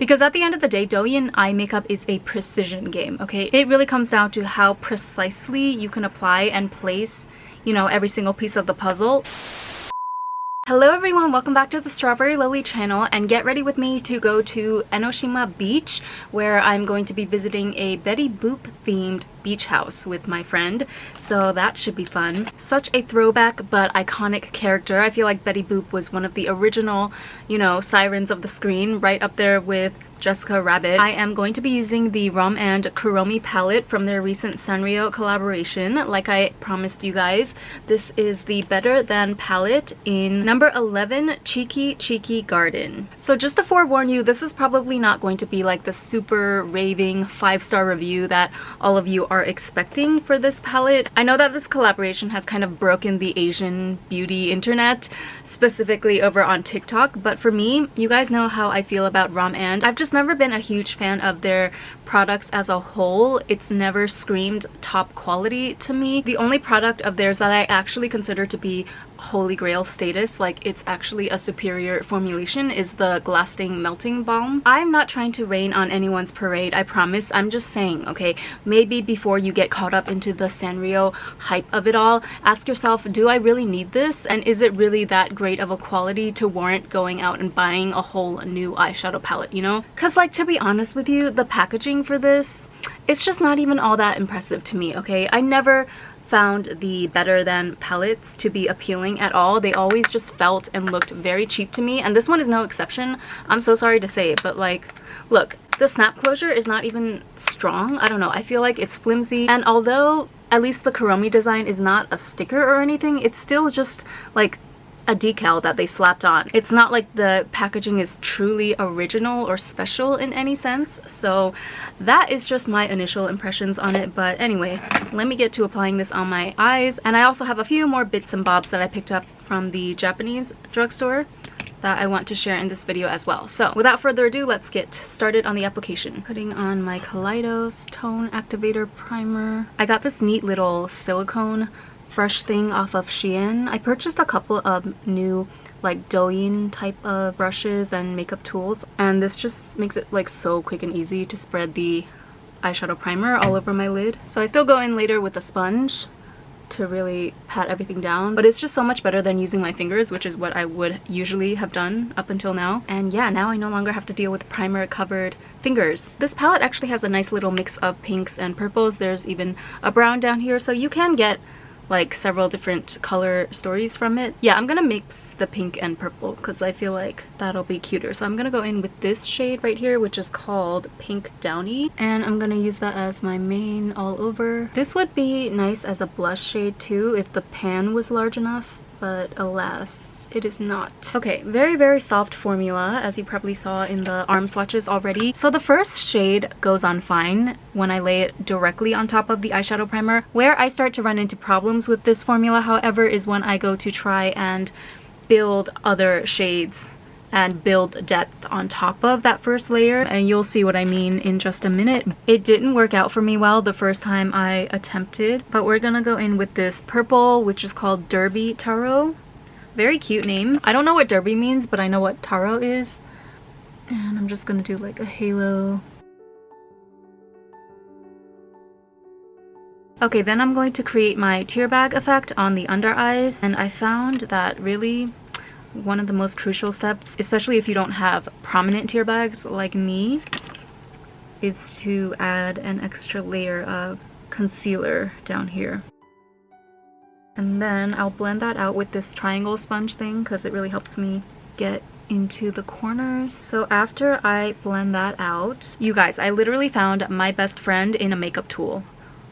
Because at the end of the day, Douyin eye makeup is a precision game, okay? It really comes down to how precisely you can apply and place, you know, every single piece of the puzzle. Hello everyone, welcome back to the Strawberry Lily channel, and get ready with me to go to Enoshima Beach, where I'm going to be visiting a Betty Boop themed beach house with my friend, so that should be fun. Such a throwback but iconic character. I feel like Betty Boop was one of the original, you know, sirens of the screen, right up there with Jessica Rabbit. I am going to be using the Rum and Kuromi palette from their recent Sanrio collaboration. Like I promised you guys, this is the Better Than palette in number 11, Cheeky Garden. So just to forewarn you, this is probably not going to be like the super raving 5-star review that all of you are expecting for this palette. I know that this collaboration has kind of broken the Asian beauty internet, specifically over on TikTok, but for me, you guys know how I feel about Rum and. I've just never been a huge fan of their products as a whole. It's never screamed top quality to me. The only product of theirs that I actually consider to be holy grail status, like it's actually a superior formulation, is the Lasting Melting Balm. I'm not trying to rain on anyone's parade, I promise. I'm just saying, okay, maybe before you get caught up into the Sanrio hype of it all, ask yourself, do I really need this? And is it really that great of a quality to warrant going out and buying a whole new eyeshadow palette, you know? Because like, to be honest with you, the packaging for this, it's just not even all that impressive to me, okay? I never found the Better Than palettes to be appealing at all. They always just felt and looked very cheap to me, and this one is no exception. I'm so sorry to say it, but like, look, the snap closure is not even strong. I don't know, I feel like it's flimsy, and although at least the Kuromi design is not a sticker or anything, it's still just like a decal that they slapped on. It's not like the packaging is truly original or special in any sense, so that is just my initial impressions on it. But anyway, let me get to applying this on my eyes, and I also have a few more bits and bobs that I picked up from the Japanese drugstore that I want to share in this video as well. So without further ado, let's get started on the application. Putting on my Kaleidos Tone Activator Primer. I got this neat little silicone brush thing off of Shein. I purchased a couple of new like Douyin type of brushes and makeup tools, and this just makes it like so quick and easy to spread the eyeshadow primer all over my lid. So I still go in later with a sponge to really pat everything down, but it's just so much better than using my fingers, which is what I would usually have done up until now. And yeah, now I no longer have to deal with primer covered fingers. This palette actually has a nice little mix of pinks and purples. There's even a brown down here, so you can get like several different color stories from it. Yeah, I'm gonna mix the pink and purple because I feel like that'll be cuter. So I'm gonna go in with this shade right here, which is called Pink Downy, and I'm gonna use that as my main all over. This would be nice as a blush shade too if the pan was large enough, but alas, it is not. Okay, very soft formula, as you probably saw in the arm swatches already. So the first shade goes on fine when I lay it directly on top of the eyeshadow primer. Where I start to run into problems with this formula, however, is when I go to try and build other shades and build depth on top of that first layer, and you'll see what I mean in just a minute. It didn't work out for me well the first time I attempted, but we're gonna go in with this purple, which is called Derby Taro. Very cute name. I don't know what Derby means, but I know what Taro is. And I'm just gonna do like a halo. Okay, then I'm going to create my tear bag effect on the under eyes, and I found that really one of the most crucial steps, especially if you don't have prominent tear bags like me, is to add an extra layer of concealer down here. And then I'll blend that out with this triangle sponge thing because it really helps me get into the corners. So after I blend that out, you guys, I literally found my best friend in a makeup tool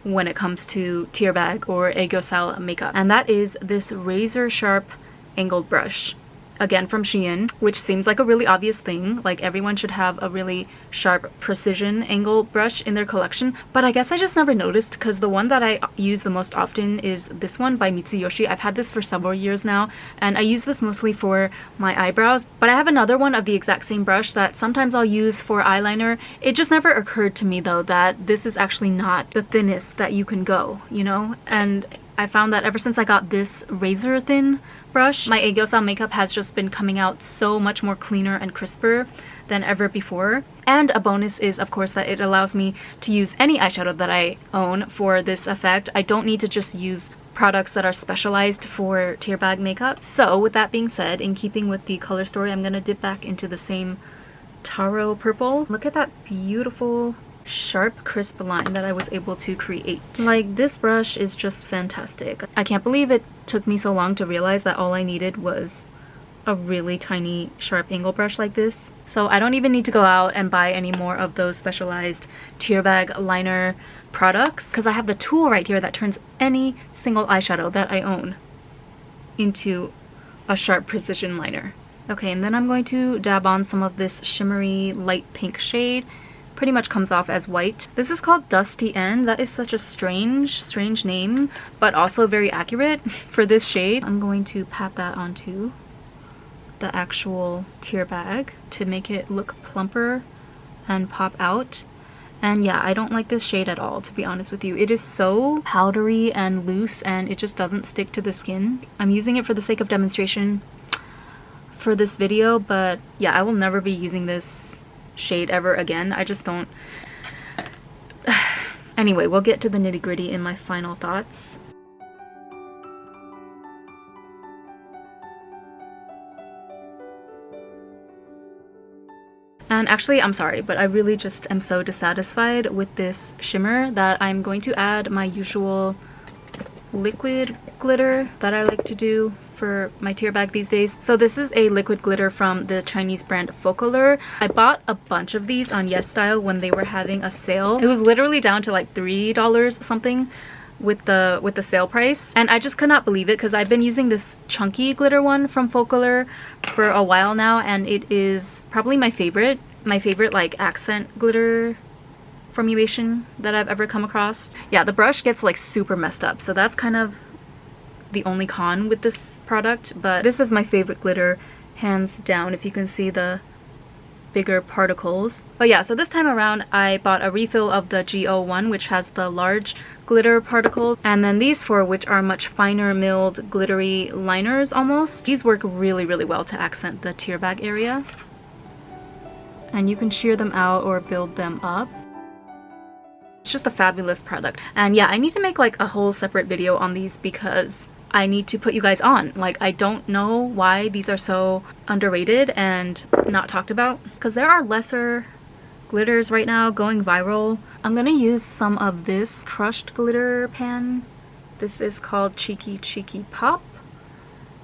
when it comes to tear bag or aegyo makeup, and that is this razor sharp angled brush. Again, from Shein, which seems like a really obvious thing, like everyone should have a really sharp precision angle brush in their collection, but I guess I just never noticed because the one that I use the most often is this one by Mitsuyoshi. I've had this for several years now, and I use this mostly for my eyebrows, but I have another one of the exact same brush that sometimes I'll use for eyeliner. It just never occurred to me though that this is actually not the thinnest that you can go, you know? And I found that ever since I got this razor thin brush, my Aegyosa makeup has just been coming out so much more cleaner and crisper than ever before. And a bonus is, of course, that it allows me to use any eyeshadow that I own for this effect. I don't need to just use products that are specialized for tear bag makeup. So with that being said, in keeping with the color story, I'm gonna dip back into the same taro purple. Look at that beautiful sharp crisp line that I was able to create. Like, this brush is just fantastic. I can't believe it took me so long to realize that all I needed was a really tiny sharp angle brush like this. So I don't even need to go out and buy any more of those specialized tear bag liner products, because I have the tool right here that turns any single eyeshadow that I own into a sharp precision liner. Okay, and then I'm going to dab on some of this shimmery light pink shade. Pretty much comes off as white. This is called Dusty End. That is such a strange name, but also very accurate for this shade. I'm going to pat that onto the actual tear bag to make it look plumper and pop out. And yeah, I don't like this shade at all, to be honest with you. It is so powdery and loose and it just doesn't stick to the skin. I'm using it for the sake of demonstration for this video, but yeah, I will never be using this shade ever again. I just don't. Anyway, we'll get to the nitty-gritty in my final thoughts. And actually, I'm sorry, but I really just am so dissatisfied with this shimmer that I'm going to add my usual liquid glitter that I like to do for my tear bag these days. So this is a liquid glitter from the Chinese brand Focallure. I bought a bunch of these on YesStyle when they were having a sale. It was literally down to like $3 something with the sale price, and I just could not believe it because I've been using this chunky glitter one from Focallure for a while now, and it is probably my favorite like accent glitter formulation that I've ever come across. Yeah, the brush gets like super messed up, so that's kind of the only con with this product, but this is my favorite glitter hands down, if you can see the bigger particles. But yeah, so this time around I bought a refill of the GO1, which has the large glitter particles, and then these four, which are much finer milled glittery liners almost. These work really well to accent the tear bag area, and you can sheer them out or build them up. It's just a fabulous product. And yeah, I need to make like a whole separate video on these because I need to put you guys on. Like, I don't know why these are so underrated and not talked about, because there are lesser glitters right now going viral. I'm gonna use some of this crushed glitter pan. This is called Cheeky Pop.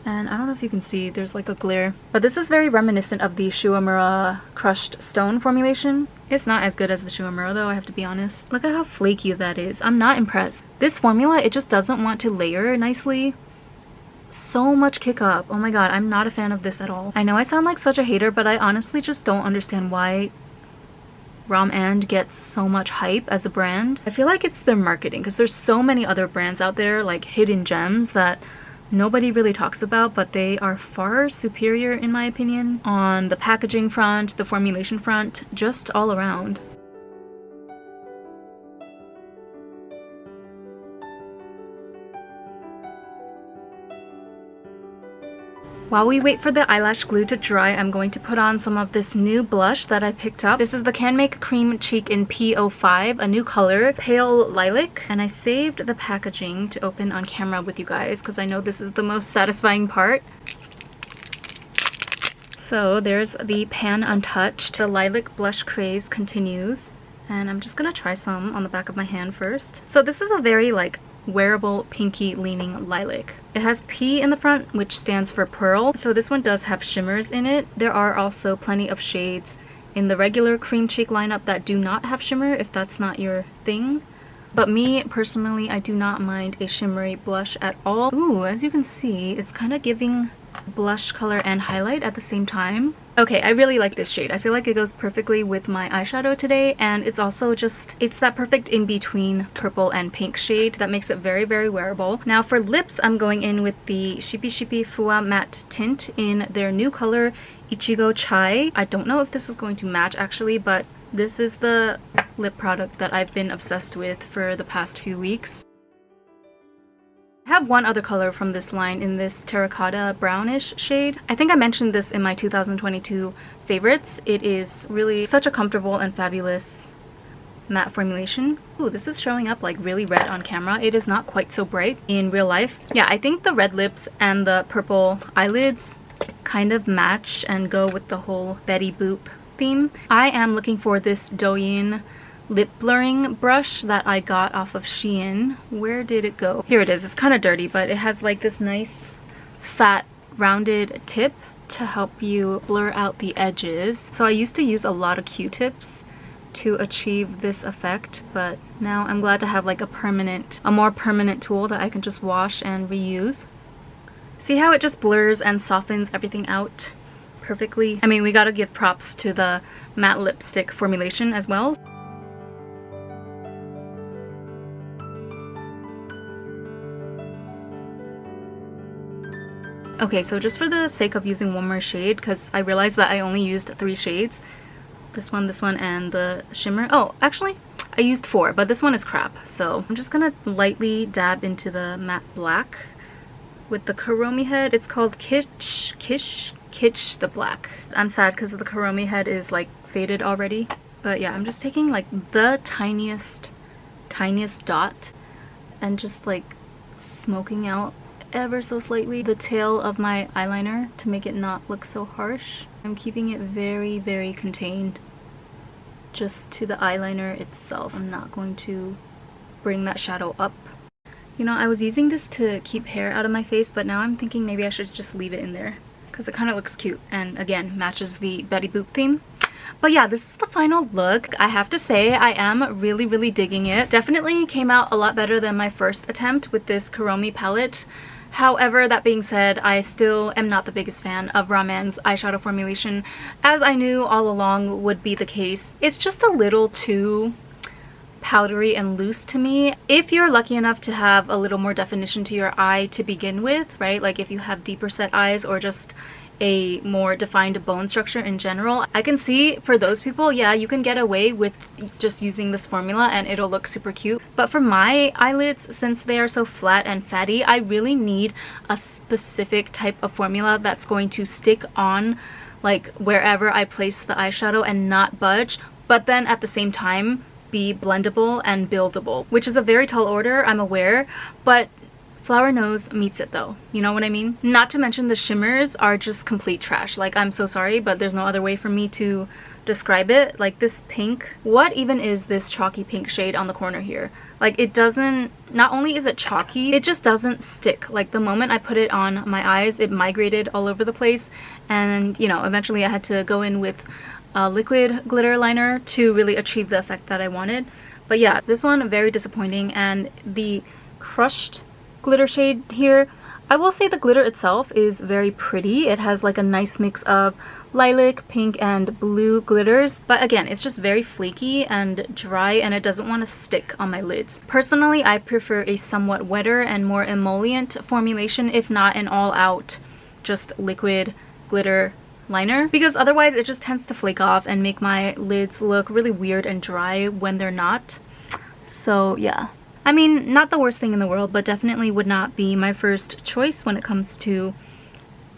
And I don't know if you can see, there's like a glare. But this is very reminiscent of the Shuamura crushed stone formulation. It's not as good as the Shuamura though, I have to be honest. Look at how flaky that is. I'm not impressed. This formula, it just doesn't want to layer nicely. So much kick up. Oh my god, I'm not a fan of this at all. I know I sound like such a hater, but I honestly just don't understand why GRWM gets so much hype as a brand. I feel like it's their marketing, because there's so many other brands out there, like hidden gems, that nobody really talks about, but they are far superior in my opinion on the packaging front, the formulation front, just all around. While we wait for the eyelash glue to dry, I'm going to put on some of this new blush that I picked up. This is the Canmake Cream Cheek in P05, a new color, Pale Lilac. And I saved the packaging to open on camera with you guys because I know this is the most satisfying part. So there's the pan untouched. The lilac blush craze continues. And I'm just gonna try some on the back of my hand first. So this is a very like wearable pinky leaning lilac. It has P in the front, which stands for pearl, so this one does have shimmers in it. There are also plenty of shades in the regular cream cheek lineup that do not have shimmer if that's not your thing. But me personally, I do not mind a shimmery blush at all. Ooh, as you can see, it's kind of giving blush color and highlight at the same time. Okay, I really like this shade. I feel like it goes perfectly with my eyeshadow today, and it's also just, it's that perfect in-between purple and pink shade that makes it very wearable. Now for lips, I'm going in with the Shippy Fua Matte Tint in their new color, Ichigo Chai. I don't know if this is going to match actually, but this is the lip product that I've been obsessed with for the past few weeks. I have one other color from this line in this terracotta brownish shade. I think I mentioned this in my 2022 favorites. It is really such a comfortable and fabulous matte formulation. Ooh, this is showing up like really red on camera. It is not quite so bright in real life. Yeah, I think the red lips and the purple eyelids kind of match and go with the whole Betty Boop theme. I am looking for this Douyin lip blurring brush that I got off of Shein. Where did it go? Here it is. It's kind of dirty, but it has like this nice fat rounded tip to help you blur out the edges. So I used to use a lot of Q-tips to achieve this effect, but now I'm glad to have like a more permanent tool that I can just wash and reuse. See how it just blurs and softens everything out perfectly? I mean, we gotta give props to the matte lipstick formulation as well. Okay, so just for the sake of using one more shade, because I realized that I only used 3 shades. This one, and the shimmer. Oh, actually, I used 4, but this one is crap. So I'm just gonna lightly dab into the matte black with the Kuromi head. It's called Kitsch the Black. I'm sad because the Kuromi head is like faded already. But yeah, I'm just taking like the tiniest dot and just like smoking out ever so slightly the tail of my eyeliner to make it not look so harsh. I'm keeping it very, very contained just to the eyeliner itself. I'm not going to bring that shadow up. You know, I was using this to keep hair out of my face, but now I'm thinking maybe I should just leave it in there because it kind of looks cute and again matches the Betty Boop theme. But yeah, this is the final look. I have to say I am really, really digging it. Definitely came out a lot better than my first attempt with this Kuromi palette. However, that being said, I still am not the biggest fan of Raman's eyeshadow formulation, as I knew all along would be the case. It's just a little too powdery and loose to me. If you're lucky enough to have a little more definition to your eye to begin with, right? Like if you have deeper set eyes or just a more defined bone structure in general, I can see for those people, yeah, you can get away with just using this formula and it'll look super cute. But for my eyelids, since they are so flat and fatty, I really need a specific type of formula that's going to stick on like wherever I place the eyeshadow and not budge, but then at the same time be blendable and buildable, which is a very tall order, I'm aware, but Flower Nose meets it though, you know what I mean? Not to mention the shimmers are just complete trash. Like, I'm so sorry, but there's no other way for me to describe it. Like this pink, what even is this chalky pink shade on the corner here? Like it doesn't, not only is it chalky, it just doesn't stick. Like the moment I put it on my eyes, it migrated all over the place, and you know, eventually I had to go in with a liquid glitter liner to really achieve the effect that I wanted. But yeah, this one very disappointing, and the crushed glitter shade here, I will say the glitter itself is very pretty. It has like a nice mix of lilac, pink, and blue glitters, but again, it's just very flaky and dry and it doesn't want to stick on my lids. Personally, I prefer a somewhat wetter and more emollient formulation, if not an all-out just liquid glitter liner, because otherwise it just tends to flake off and make my lids look really weird and dry when they're not. So yeah, I mean, not the worst thing in the world, but definitely would not be my first choice when it comes to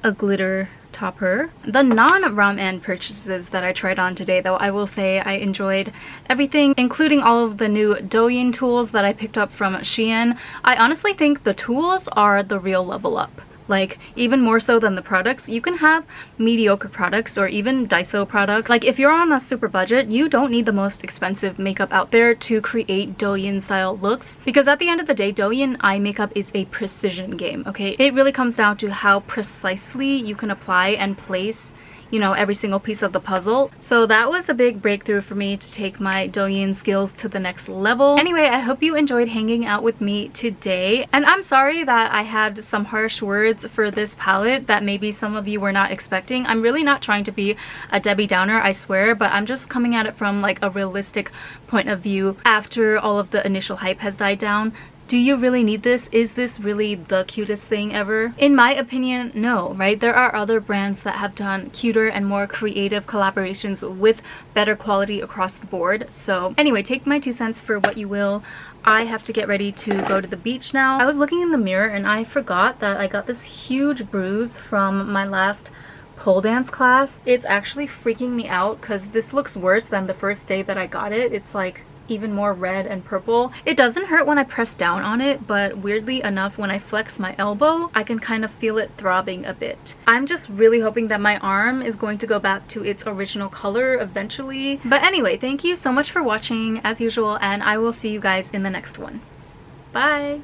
a glitter topper. The non-Raman purchases that I tried on today, though, I will say I enjoyed everything, including all of the new Douyin tools that I picked up from Shein. I honestly think the tools are the real level up. Like, even more so than the products. You can have mediocre products or even Daiso products. Like, if you're on a super budget, you don't need the most expensive makeup out there to create Douyin style looks. Because at the end of the day, Douyin eye makeup is a precision game, okay? It really comes down to how precisely you can apply and place, you know, every single piece of the puzzle. So that was a big breakthrough for me to take my Douyin skills to the next level. Anyway, I hope you enjoyed hanging out with me today. And I'm sorry that I had some harsh words for this palette that maybe some of you were not expecting. I'm really not trying to be a Debbie Downer, I swear, but I'm just coming at it from like a realistic point of view after all of the initial hype has died down. Do you really need this? Is this really the cutest thing ever? In my opinion, no, right? There are other brands that have done cuter and more creative collaborations with better quality across the board. So anyway, take my 2 cents for what you will. I have to get ready to go to the beach now. I was looking in the mirror and I forgot that I got this huge bruise from my last pole dance class. It's actually freaking me out because this looks worse than the first day that I got it. It's like even more red and purple. It doesn't hurt when I press down on it, but weirdly enough, when I flex my elbow, I can kind of feel it throbbing a bit. I'm just really hoping that my arm is going to go back to its original color eventually. But anyway, thank you so much for watching as usual, and I will see you guys in the next one. Bye!